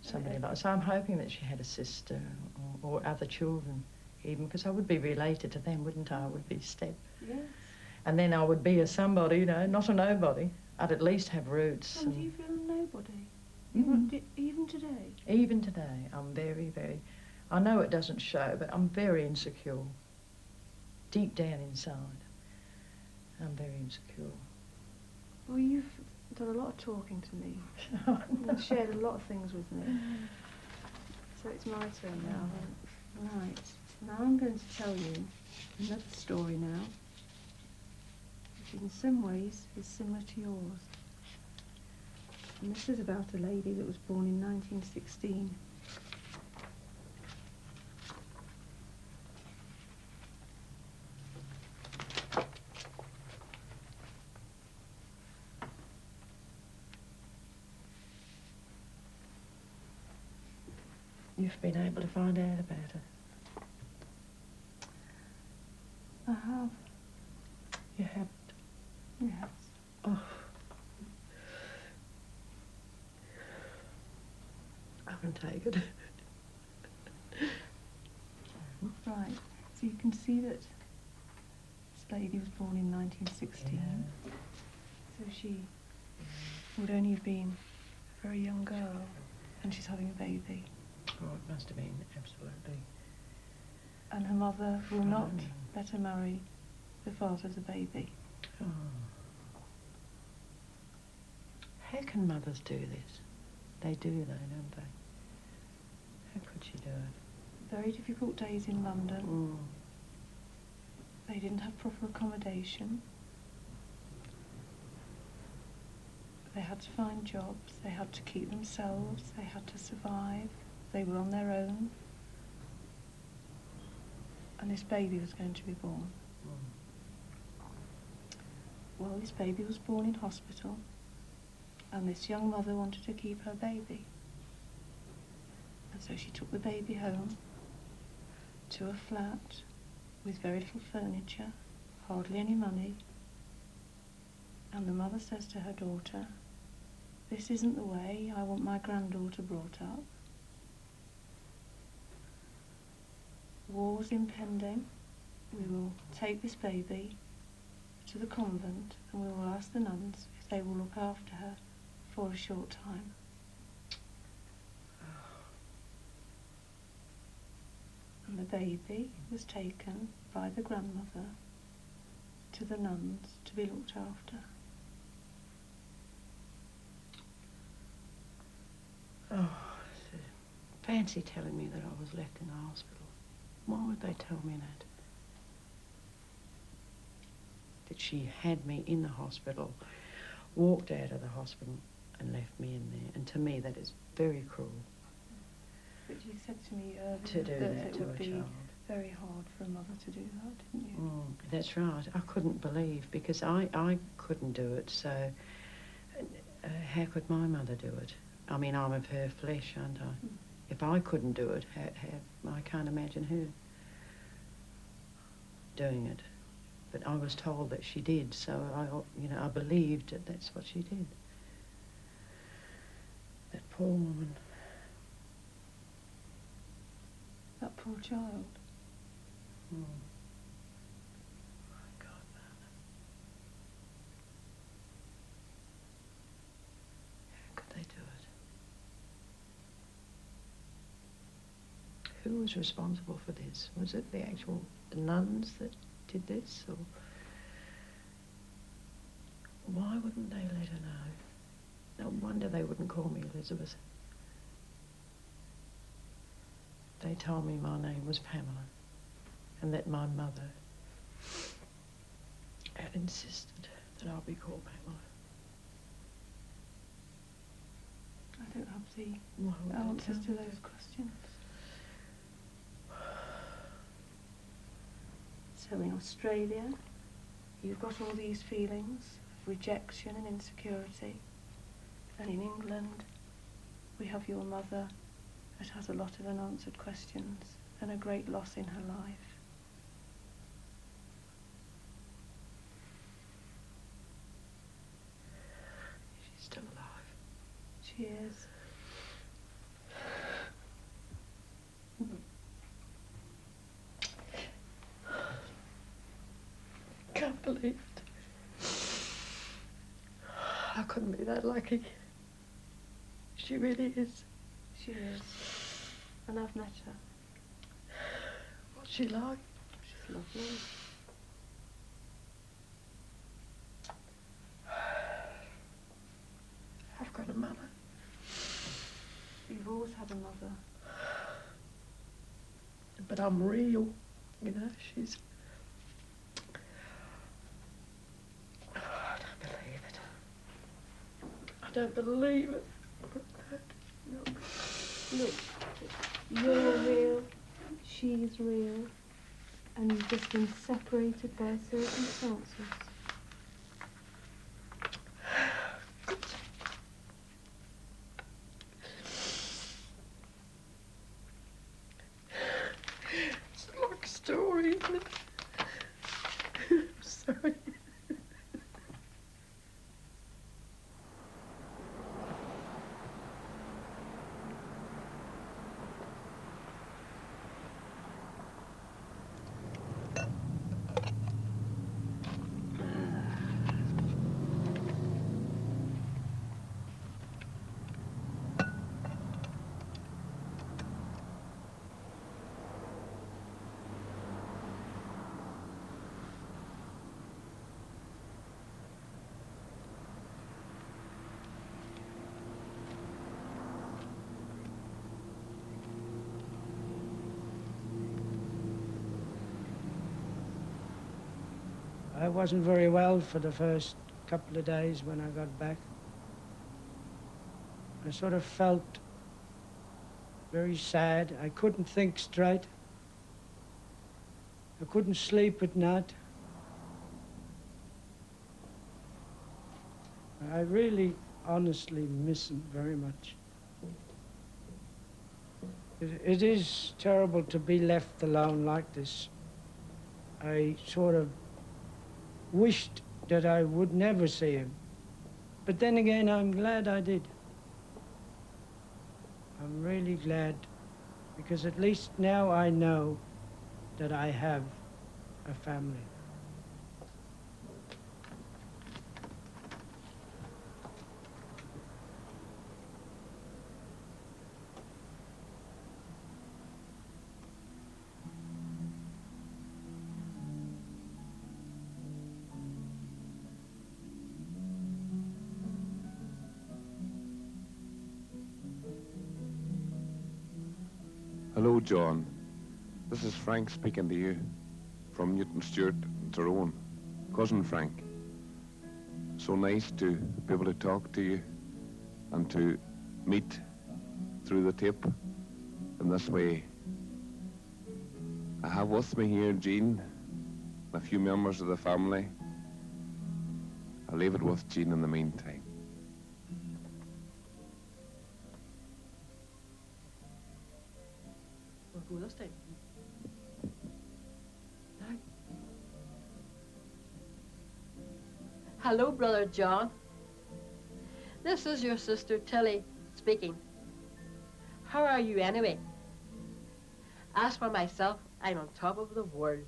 somebody like. So I'm hoping that she had a sister or other children, even, because I would be related to them, wouldn't I? I would be step. Yes. And then I would be a somebody, you know, not a nobody. I'd at least have roots. And do you feel a nobody? Even today? Even today, I'm very, very... I know it doesn't show, but I'm very insecure. Deep down inside, I'm very insecure. Well, you've done a lot of talking to me. You've shared a lot of things with me. So it's my turn now, then. Right. Now I'm going to tell you another story now, which in some ways is similar to yours. And this is about a lady that was born in 1916. You've been able to find out about her? I have. You haven't? Yes. Oh. I can take it. Right. So you can see that this lady was born in 1916. Yeah. So she would only have been a very young girl, and she's having a baby. Oh, it must have been absolutely. And her mother will not let her marry the father of the baby. Oh. How can mothers do this? They do, though, don't they? How could she do it? Very difficult days in London. Mm. They didn't have proper accommodation. They had to find jobs. They had to keep themselves. They had to survive. They were on their own. And this baby was going to be born. Well, this baby was born in hospital, and this young mother wanted to keep her baby. And so she took the baby home to a flat with very little furniture, hardly any money. And the mother says to her daughter, "This isn't the way I want my granddaughter brought up. War's impending. We will take this baby to the convent, and we will ask the nuns if they will look after her for a short time. And the baby was taken by the grandmother to the nuns to be looked after. Oh, fancy telling me that I was left in the hospital. Why would they tell me that? That she had me in the hospital, walked out of the hospital and left me in there. And to me, that is very cruel. But you said to me earlier To do that it to would a be child. very hard for a mother to do that, didn't you? That's right. I couldn't believe, because I couldn't do it, so how could my mother do it? I mean, I'm of her flesh, aren't I? If I couldn't do it, I can't imagine her doing it. But I was told that she did, so I believed that that's what she did. That poor woman. That poor child. Oh. My God, Mother. How could they do it? Who was responsible for this? Was it the nuns that did this, or why wouldn't they let her know? No wonder they wouldn't call me Elizabeth. They told me my name was Pamela, and that my mother had insisted that I'll be called Pamela. I don't have the answers to those questions. So in Australia, you've got all these feelings of rejection and insecurity. And in England, we have your mother that has a lot of unanswered questions and a great loss in her life. She's still alive. She is. Can't believe it. I couldn't be that lucky. She really is. She is. And I've met her. What's she like? She's lovely. I've got a mother. You've always had a mother. But I'm real, you know, she's... I don't believe it. Look, you're real, she's real, and you've just been separated by circumstances. It's a long story, isn't it? I'm sorry. I wasn't very well for the first couple of days when I got back. I sort of felt very sad. I couldn't think straight. I couldn't sleep at night. I really, honestly miss him very much. It is terrible to be left alone like this. I sort of wished that I would never see him. But then again, I'm glad I did. I'm really glad, because at least now I know that I have a family. Hello, John. This is Frank speaking to you from Newton Stewart, Tyrone. Cousin Frank. So nice to be able to talk to you and to meet through the tape in this way. I have with me here Jean, a few members of the family. I'll leave it with Jean in the meantime. Hello, Brother John. This is your sister Tilly speaking. How are you anyway? As for myself, I'm on top of the world.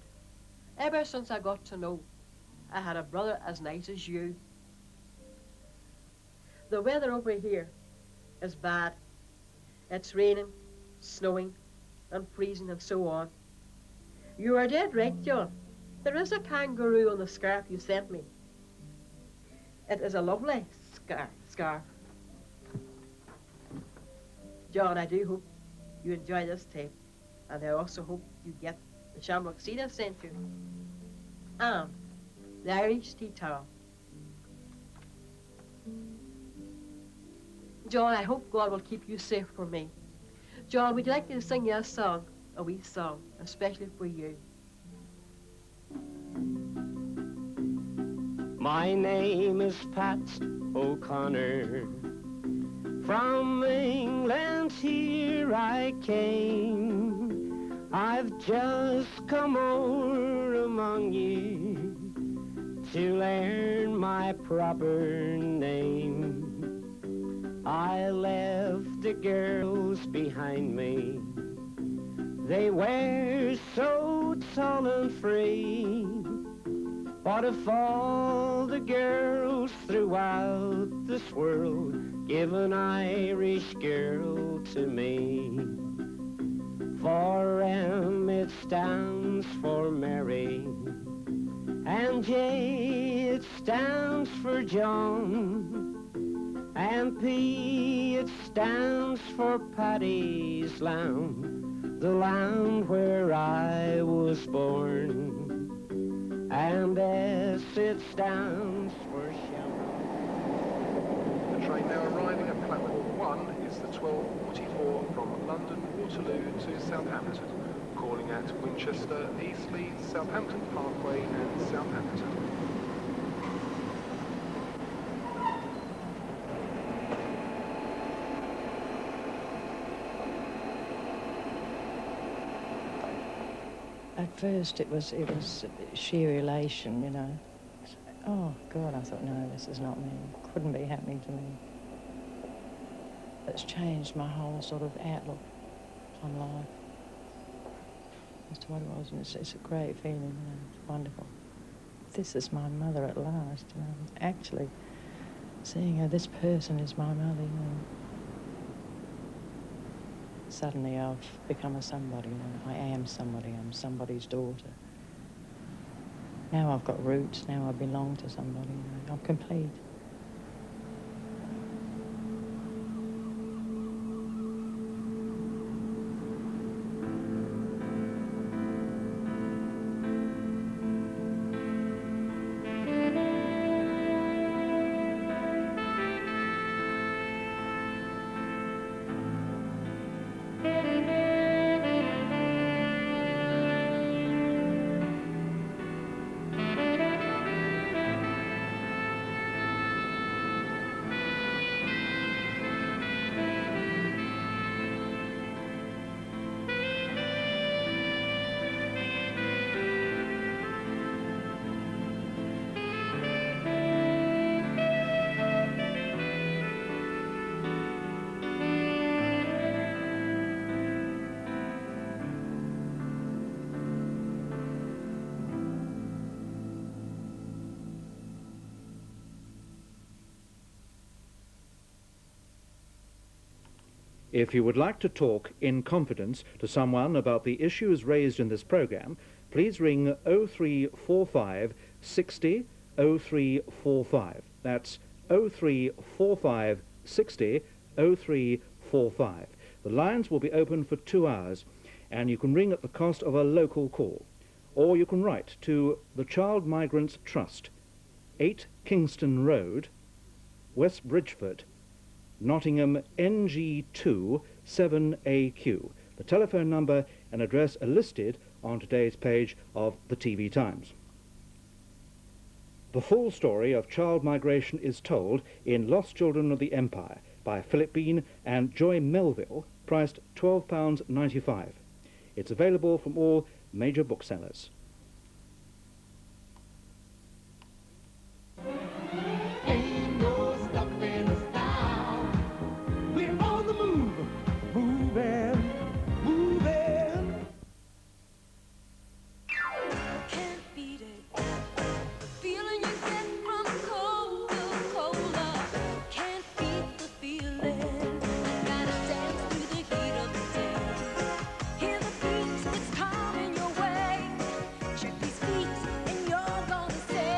Ever since I got to know I had a brother as nice as you. The weather over here is bad. It's raining, snowing, and freezing and so on. You are dead right, John. There is a kangaroo on the scarf you sent me. It is a lovely scarf. John, I do hope you enjoy this tape, and I also hope you get the shamrock seed I sent you, and the Irish tea towel. John, I hope God will keep you safe for me. John, would you like me to sing you a song, a wee song, especially for you? My name is Pat O'Connor. From England here I came. I've just come over among you to learn my proper name. I left the girls behind me. They were so tall and free. But if all the girls throughout this world give an Irish girl to me, for M it stands for Mary, and J it stands for John, and P it stands for Paddy's land, the land where I was born. And S it stands for Shamrock. The train now arriving at platform 1 is the 12:44 from London Waterloo to Southampton, calling at Winchester, Eastleigh, Southampton Parkway and Southampton. At first it was sheer elation, you know. Oh, God, I thought, no, this is not me. Couldn't be happening to me. It's changed my whole sort of outlook on life as to what it was, and it's a great feeling, you know, it's wonderful. This is my mother at last, you know. Actually seeing her, this person is my mother, you know. Suddenly I've become a somebody, you know. I am somebody, I'm somebody's daughter. Now I've got roots, now I belong to somebody, you know. I'm complete. If you would like to talk in confidence to someone about the issues raised in this programme, please ring 0345 60 0345. That's 0345 60 0345. The lines will be open for 2 hours, and you can ring at the cost of a local call. Or you can write to the Child Migrants Trust, 8 Kingston Road, West Bridgford, Nottingham NG2 7AQ. The telephone number and address are listed on today's page of the TV Times. The full story of child migration is told in Lost Children of the Empire by Philip Bean and Joy Melville, priced £12.95. It's available from all major booksellers. Ain't no stopping us now. We're on the move, moving, moving. Can't beat it. The feeling you get from Coca-Cola. Can't beat the feeling. Gotta dance through the heat of the day. Hear the beat, it's coming your way. Check these feet and you're gonna say,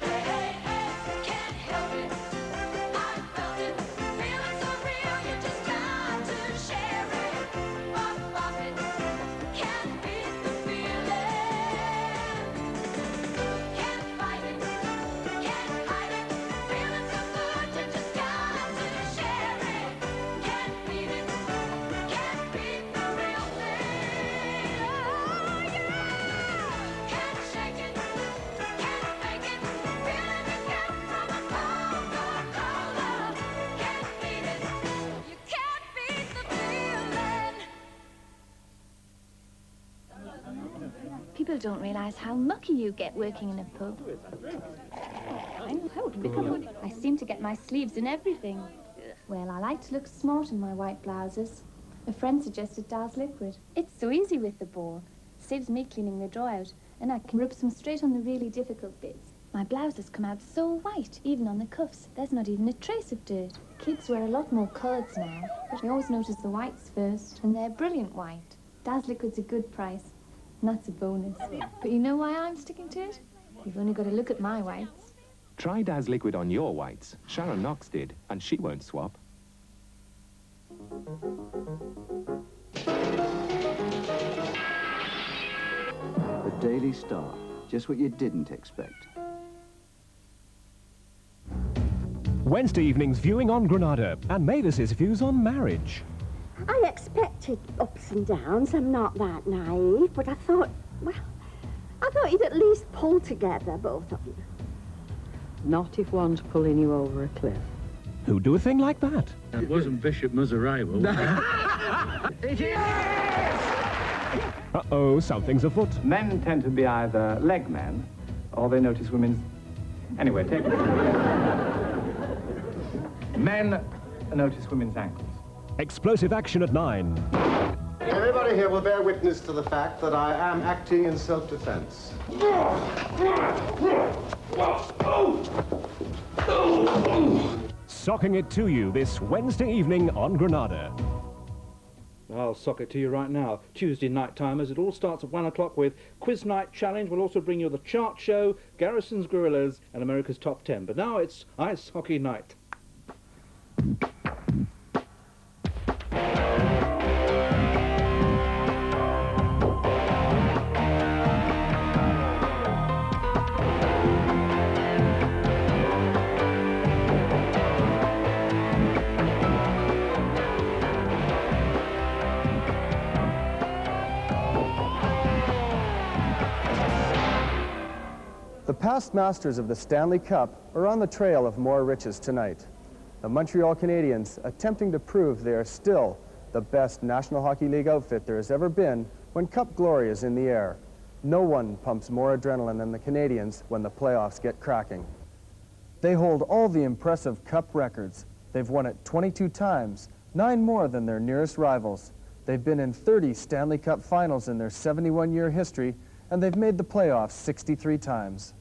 hey, hey, hey, can't help it. I felt it. Feeling so real, you just got to share it. Bop it. Can't beat the feeling. Can't fight it. Can't hide it. Feeling so good, you just got to share it. Can't beat it. Can't beat the real thing. Oh yeah. Can't shake it. Can't fake it. Feeling you get from a Coca-Cola. Can't beat it. You can't beat the feeling. People don't realise how lucky you get working in a pub. I know, how would be good. I seem to get my sleeves in everything. Well, I like to look smart in my white blouses. A friend suggested Daz Liquid. It's so easy with the ball. Saves me cleaning the drawer out, and I can rub some straight on the really difficult bits. My blouses come out so white, even on the cuffs. There's not even a trace of dirt. Kids wear a lot more colours now, but I always notice the whites first, and they're brilliant white. Daz Liquid's a good price, and that's a bonus. But you know why I'm sticking to it? You've only got to look at my whites. Try Daz Liquid on your whites. Sharon Knox did, and she won't swap. The Daily Star. Just what you didn't expect. Wednesday evening's viewing on Granada, and Mavis's views on marriage. I expected ups and downs. I'm not that naive, but I thought, well, I thought you'd at least pull together, both of you. Not if one's pulling you over a cliff. Who'd do a thing like that? It wasn't Bishop Mazzarivo. It is! Uh-oh, something's afoot. Men tend to be either leg men, or they notice women's... Anyway, take it. Men notice women's ankles. Explosive action at 9. Everybody here will bear witness to the fact that I am acting in self-defense. Socking it to you this Wednesday evening on Granada. I'll sock it to you right now. Tuesday night timers. It all starts at 1 o'clock with Quiz Night Challenge. We'll also bring you the Chart Show, Garrison's Gorillas, and America's Top 10. But now it's ice hockey night. The past masters of the Stanley Cup are on the trail of more riches tonight. The Montreal Canadiens attempting to prove they are still the best National Hockey League outfit there has ever been when Cup glory is in the air. No one pumps more adrenaline than the Canadiens when the playoffs get cracking. They hold all the impressive Cup records. They've won it 22 times, 9 more than their nearest rivals. They've been in 30 Stanley Cup finals in their 71-year history, and they've made the playoffs 63 times.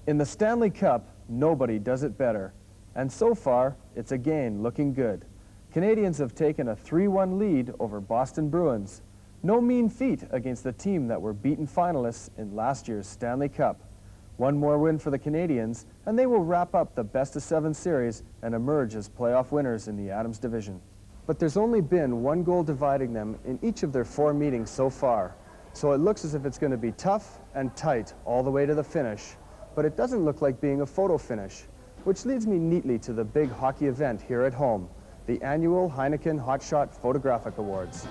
In the Stanley Cup, nobody does it better. And so far, it's again looking good. Canadians have taken a 3-1 lead over Boston Bruins. No mean feat against the team that were beaten finalists in last year's Stanley Cup. One more win for the Canadians, and they will wrap up the best-of-7 series and emerge as playoff winners in the Adams division. But there's only been one goal dividing them in each of their 4 meetings so far, so it looks as if it's going to be tough and tight all the way to the finish, but it doesn't look like being a photo finish, which leads me neatly to the big hockey event here at home, the annual Heineken Hotshot Photographic Awards.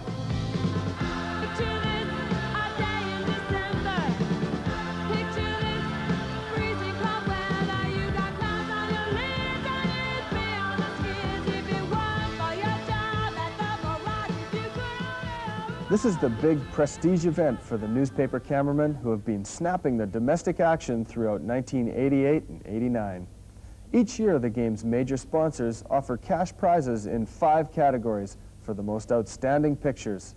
This is the big prestige event for the newspaper cameramen who have been snapping the domestic action throughout 1988 and 89. Each year, the game's major sponsors offer cash prizes in 5 categories for the most outstanding pictures.